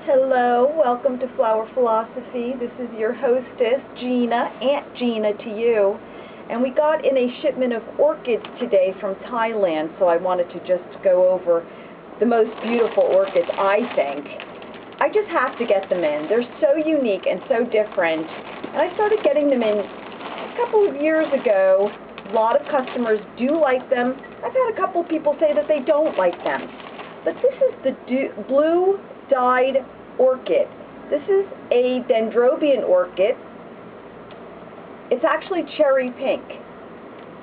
Hello, welcome to Flower Philosophy. This is your hostess, Gina, Aunt Gina to you. And we got in a shipment of orchids today from Thailand, so I wanted to just go over the most beautiful orchids, I think. I just have to get them in. They're so unique and so different. And I started getting them in a couple of years ago. A lot of customers do like them. I've had a couple of people say that they don't like them. But this is the blue dyed orchid. This is a dendrobian orchid. It's actually cherry pink,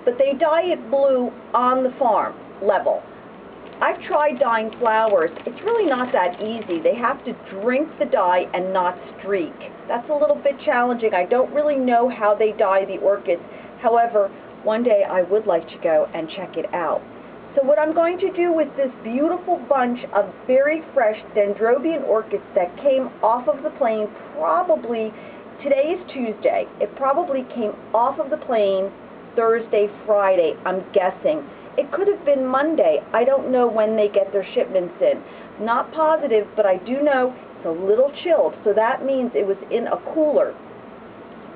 but they dye it blue on the farm level. I've tried dyeing flowers. It's really not that easy. They have to drink the dye and not streak. That's a little bit challenging. I don't really know how they dye the orchids. However, one day I would like to go and check it out. So what I'm going to do with this beautiful bunch of very fresh dendrobian orchids that came off of the plane probably, today is Tuesday, it probably came off of the plane Thursday, Friday, I'm guessing. It could have been Monday. I don't know when they get their shipments in. Not positive, but I do know it's a little chilled, so that means it was in a cooler.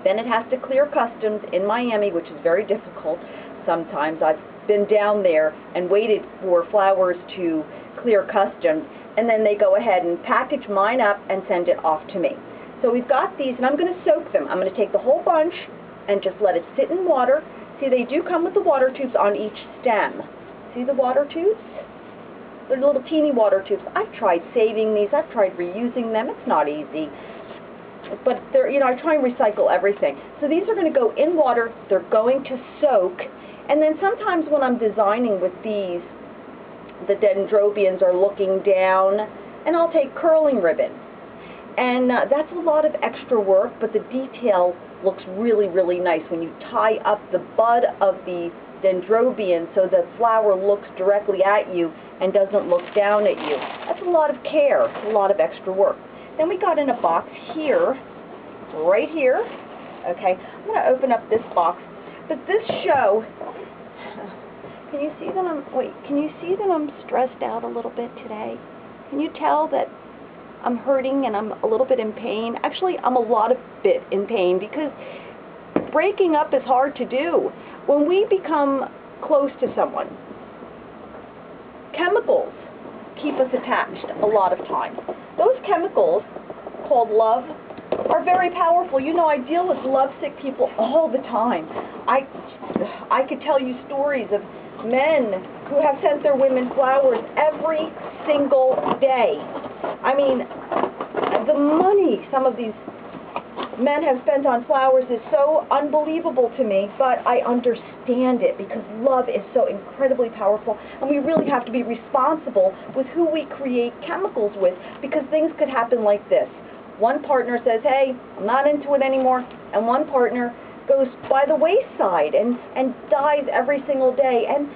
Then it has to clear customs in Miami, which is very difficult sometimes. I've been down there and waited for flowers to clear customs, and then they go ahead and package mine up and send it off to me. So we've got these, and I'm going to soak them. I'm going to take the whole bunch and just let it sit in water. See, they do come with the water tubes on each stem. See the water tubes? They're little teeny water tubes. I've tried saving these. I've tried reusing them. It's not easy. But they're, I try and recycle everything. So these are going to go in water. They're going to soak. And then sometimes when I'm designing with these, the dendrobians are looking down, and I'll take curling ribbon. And that's a lot of extra work, but the detail looks really, really nice when you tie up the bud of the dendrobian so the flower looks directly at you and doesn't look down at you. That's a lot of care, a lot of extra work. Then we got in a box here, right here. Okay, I'm going to open up this box. But this show, can you see that I'm stressed out a little bit today? Can you tell that I'm hurting and I'm a little bit in pain? Actually, I'm a bit in pain because breaking up is hard to do. When we become close to someone, chemicals keep us attached a lot of times. Those chemicals, called love, are very powerful. I deal with lovesick people all the time. I could tell you stories of men who have sent their women flowers every single day. I mean, the money some of these men have spent on flowers is so unbelievable to me, but I understand it because love is so incredibly powerful, and we really have to be responsible with who we create chemicals with, because things could happen like this. One partner says, hey, I'm not into it anymore, and one partner goes by the wayside and dies every single day. And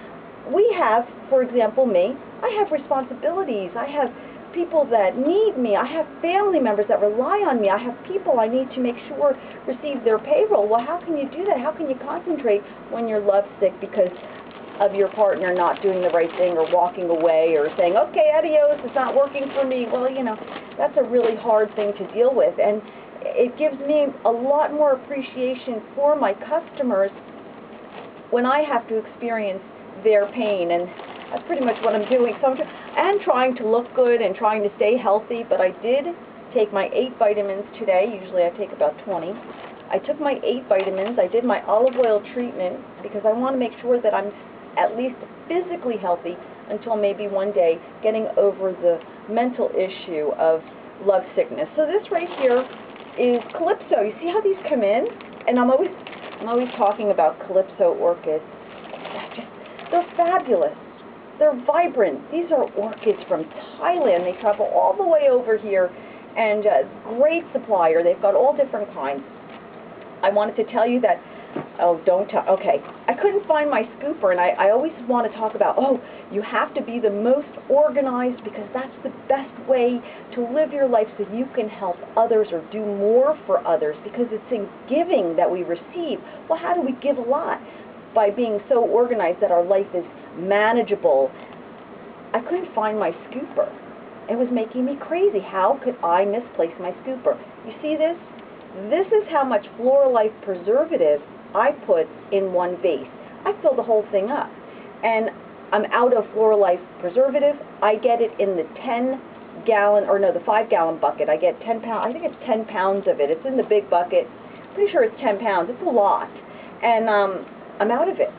we have, for example, me, I have responsibilities. I have people that need me. I have family members that rely on me. I have people I need to make sure receive their payroll. Well, how can you do that? How can you concentrate when you're lovesick because of your partner not doing the right thing or walking away or saying, okay, adios, it's not working for me? Well, that's a really hard thing to deal with, and it gives me a lot more appreciation for my customers when I have to experience their pain, and that's pretty much what I'm doing. So I'm trying to look good and trying to stay healthy, but I did take my 8 vitamins today. Usually I take about 20. I took my 8 vitamins. I did my olive oil treatment because I want to make sure that I'm at least physically healthy until maybe one day getting over the mental issue of love sickness. So this right here is Calypso. You see how these come in? And I'm always talking about Calypso orchids. They're fabulous. They're vibrant. These are orchids from Thailand. They travel all the way over here, and great supplier. They've got all different kinds. I wanted to tell you that. Oh, don't tell. Okay. I couldn't find my scooper, and I always want to talk about, you have to be the most organized because that's the best way to live your life so you can help others or do more for others, because it's in giving that we receive. Well, how do we give a lot? By being so organized that our life is manageable. I couldn't find my scooper. It was making me crazy. How could I misplace my scooper? You see this? This is how much Floralife preservative I put in one vase. I filled the whole thing up. And I'm out of Floralife preservative. I get it in the 10-gallon, or no, the 5-gallon bucket. I get 10 pounds. I think it's 10 pounds of it. It's in the big bucket. Pretty sure it's 10 pounds. It's a lot. And I'm out of it.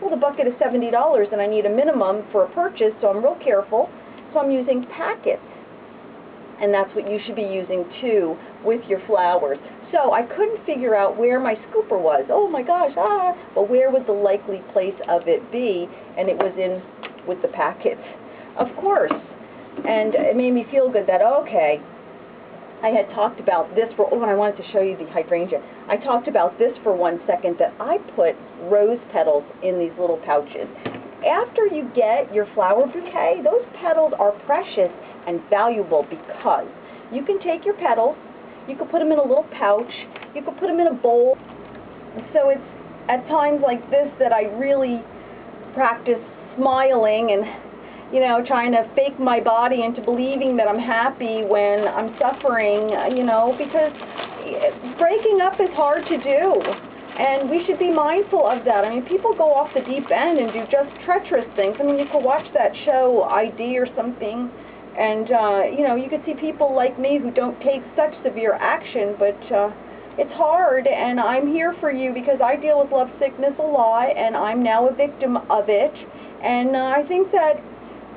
Well, the bucket is $70 and I need a minimum for a purchase, so I'm real careful. So I'm using packets. And that's what you should be using too with your flowers. So I couldn't figure out where my scooper was. Oh my gosh, but where would the likely place of it be? And it was in with the packets, of course. And it made me feel good that, okay, I had talked about this for, and I wanted to show you the hydrangea. I talked about this for 1 second, that I put rose petals in these little pouches. After you get your flower bouquet, those petals are precious and valuable because you can take your petals, you can put them in a little pouch, you can put them in a bowl. So it's at times like this that I really practice smiling and, you know, trying to fake my body into believing that I'm happy when I'm suffering, you know, because breaking up is hard to do. And we should be mindful of that. I mean, people go off the deep end and do just treacherous things. I mean, you could watch that show, ID or something, and, you know, you could see people like me who don't take such severe action, but it's hard, and I'm here for you because I deal with love sickness a lot, and I'm now a victim of it. And I think that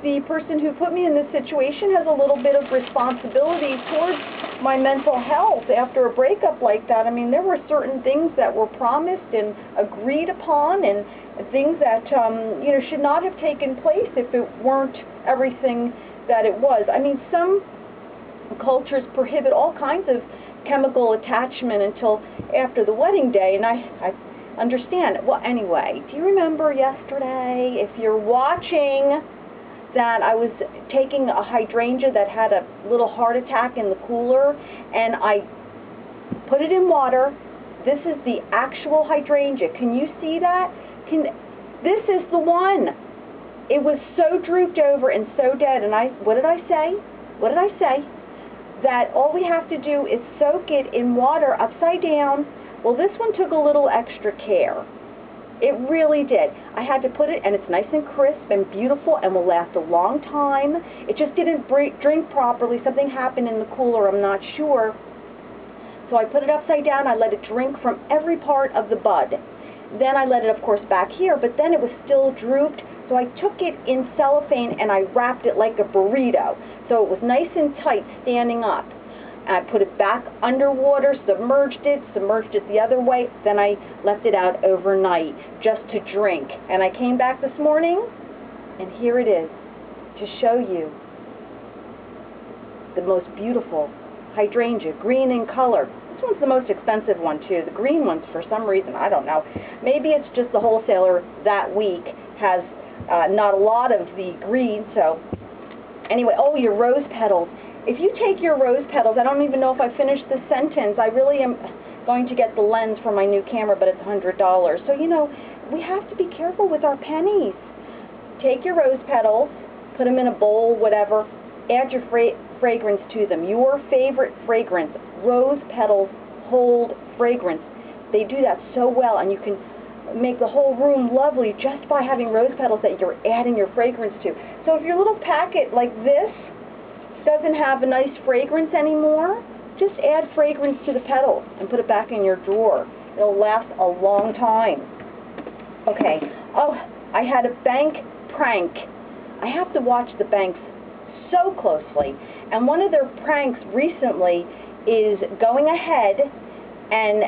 the person who put me in this situation has a little bit of responsibility towards my mental health after a breakup like that. I mean, there were certain things that were promised and agreed upon, and things that you know, should not have taken place if it weren't everything that it was. I mean, some cultures prohibit all kinds of chemical attachment until after the wedding day, and I understand. Well, anyway, do you remember yesterday, if you're watching, that I was taking a hydrangea that had a little heart attack in the cooler, and I put it in water. This is the actual hydrangea. Can you see that? This is the one. It was so drooped over and so dead, and what did I say? What did I say? That all we have to do is soak it in water upside down. Well, this one took a little extra care. It really did. I had to put it, and it's nice and crisp and beautiful and will last a long time. It just didn't drink properly. Something happened in the cooler, I'm not sure. So I put it upside down. I let it drink from every part of the bud. Then I let it, of course, back here, but then it was still drooped. So I took it in cellophane and I wrapped it like a burrito. So it was nice and tight standing up. I put it back underwater, submerged it the other way, then I left it out overnight just to drink. And I came back this morning, and here it is, to show you the most beautiful hydrangea, green in color. This one's the most expensive one too. The green ones, for some reason, I don't know. Maybe it's just the wholesaler that week has not a lot of the green, so anyway, oh, your rose petals. If you take your rose petals, I don't even know if I finished the sentence. I really am going to get the lens for my new camera, but it's $100. So, you know, we have to be careful with our pennies. Take your rose petals, put them in a bowl, whatever, add your fragrance to them. Your favorite fragrance. Rose petals hold fragrance. They do that so well, and you can make the whole room lovely just by having rose petals that you're adding your fragrance to. So if your little packet like this doesn't have a nice fragrance anymore, just add fragrance to the petals and put it back in your drawer. It'll last a long time. Okay. Oh, I had a bank prank. I have to watch the banks so closely. And one of their pranks recently is going ahead and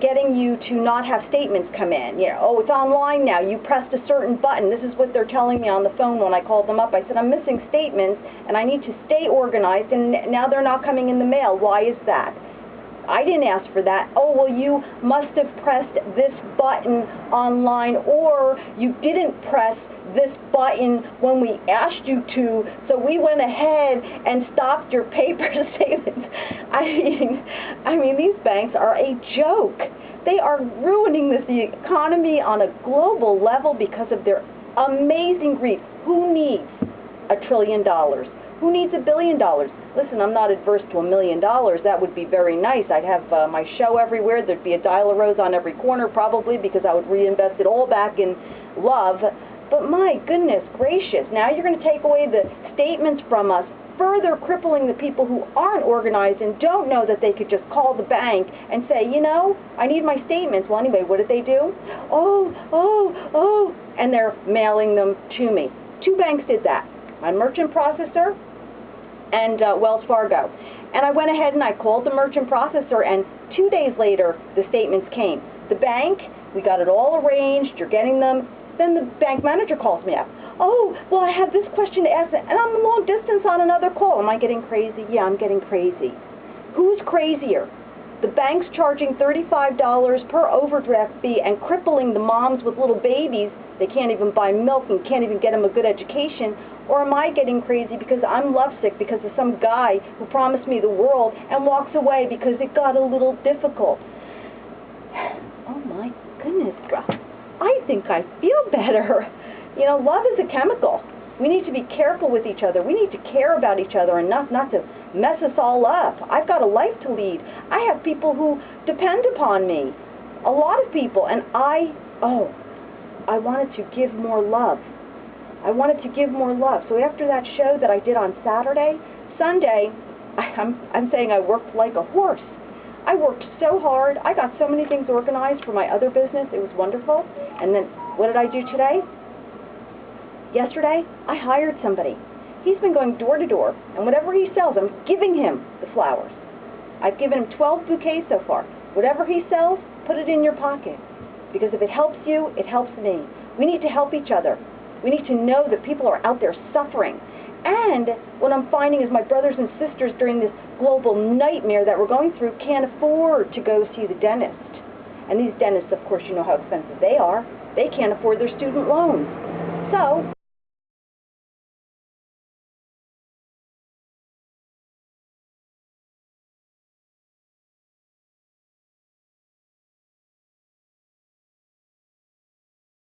getting you to not have statements come in. You know, oh, it's online now. You pressed a certain button. This is what they're telling me on the phone when I called them up. I said, I'm missing statements, and I need to stay organized, and now they're not coming in the mail. Why is that? I didn't ask for that. Oh, well, you must have pressed this button online, or you didn't press this button when we asked you to, so we went ahead and stopped your paper statements. I mean, these banks are a joke. They are ruining the economy on a global level because of their amazing greed. Who needs $1 trillion? Who needs $1 billion? Listen, I'm not adverse to $1 million. That would be very nice. I'd have my show everywhere. There'd be a dial a rose on every corner probably, because I would reinvest it all back in love. But my goodness gracious, now you're going to take away the statements from us, further crippling the people who aren't organized and don't know that they could just call the bank and say, you know, I need my statements. Well, anyway, what did they do? Oh, and they're mailing them to me. 2 banks did that, my merchant processor and Wells Fargo. And I went ahead and I called the merchant processor, and 2 days later, the statements came. The bank, we got it all arranged, you're getting them. Then the bank manager calls me up. Oh, well, I have this question to ask, and I'm a long distance on another call. Am I getting crazy? Yeah, I'm getting crazy. Who's crazier? The bank's charging $35 per overdraft fee and crippling the moms with little babies. They can't even buy milk and can't even get them a good education. Or am I getting crazy because I'm lovesick because of some guy who promised me the world and walks away because it got a little difficult? Oh, my goodness. I think I feel better. You know, love is a chemical. We need to be careful with each other. We need to care about each other enough not to mess us all up. I've got a life to lead. I have people who depend upon me. A lot of people. And I wanted to give more love. I wanted to give more love. So after that show that I did on Saturday, Sunday, I'm saying I worked like a horse. I worked so hard. I got so many things organized for my other business. It was wonderful. And then what did I do today? Yesterday, I hired somebody. He's been going door to door, and whatever he sells, I'm giving him the flowers. I've given him 12 bouquets so far. Whatever he sells, put it in your pocket. Because if it helps you, it helps me. We need to help each other. We need to know that people are out there suffering. And what I'm finding is my brothers and sisters during this global nightmare that we're going through can't afford to go see the dentist. And these dentists, of course, you know how expensive they are. They can't afford their student loans. So